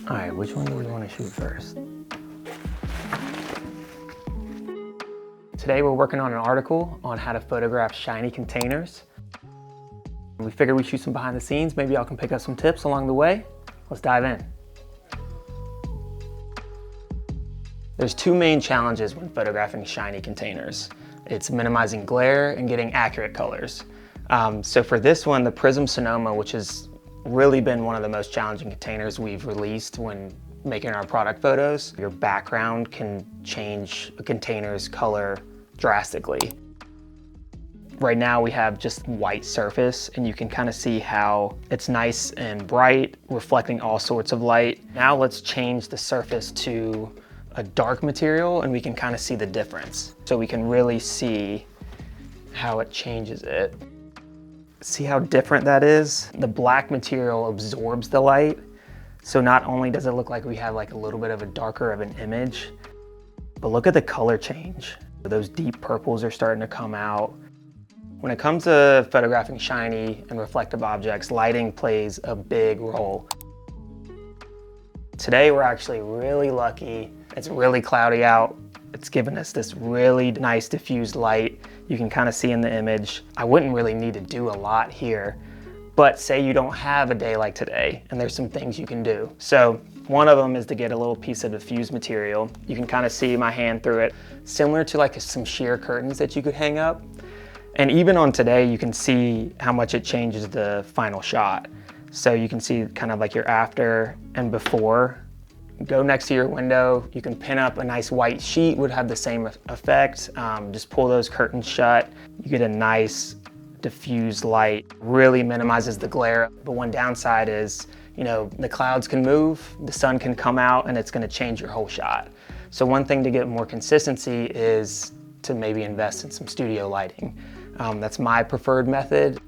All right, which one do we want to shoot first? Today we're working on an article on how to photograph shiny containers. We figured we'd shoot some behind the scenes. Maybe y'all can pick up some tips along the way. Let's dive in. There's two main challenges when photographing shiny containers. It's minimizing glare and getting accurate colors. So for this one, the Prism Sonoma, which has really been one of the most challenging containers we've released when making our product photos. Your background can change a container's color drastically. Right now we have just white surface and you can kind of see how it's nice and bright, reflecting all sorts of light. Now let's change the surface to a dark material and we can kind of see the difference. So we can really see how it changes it. See how different that is? The black material absorbs the light. So not only does it look like we have like a little bit of a darker of an image, but look at the color change. Those deep purples are starting to come out. When it comes to photographing shiny and reflective objects, lighting plays a big role. Today we're actually really lucky. It's really cloudy out. It's given us this really nice diffused light. You can kind of see in the image. I wouldn't really need to do a lot here, but say you don't have a day like today and there's some things you can do. So one of them is to get a little piece of diffused material. You can kind of see my hand through it, similar to like some sheer curtains that you could hang up. And even on today, you can see how much it changes the final shot. So you can see kind of like your after and before. Go next to your window, you can pin up a nice white sheet, would have the same effect. Just pull those curtains shut. You get a nice diffused light, really minimizes the glare. But one downside is, you know, the clouds can move, the sun can come out and it's gonna change your whole shot. So one thing to get more consistency is to maybe invest in some studio lighting. That's my preferred method.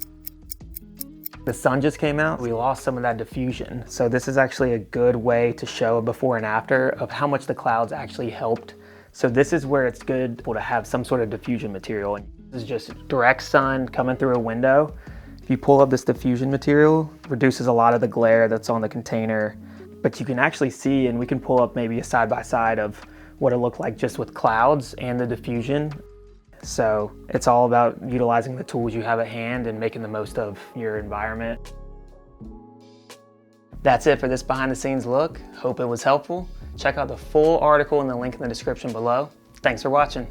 The sun just came out, we lost some of that diffusion. So this is actually a good way to show a before and after of how much the clouds actually helped. So this is where it's good to have some sort of diffusion material. And this is just direct sun coming through a window. If you pull up this diffusion material, reduces a lot of the glare that's on the container, but you can actually see, and we can pull up maybe a side by side of what it looked like just with clouds and the diffusion. So it's all about utilizing the tools you have at hand and making the most of your environment. That's it for this behind the scenes look. Hope it was helpful. Check out the full article in the link in the description below. Thanks for watching.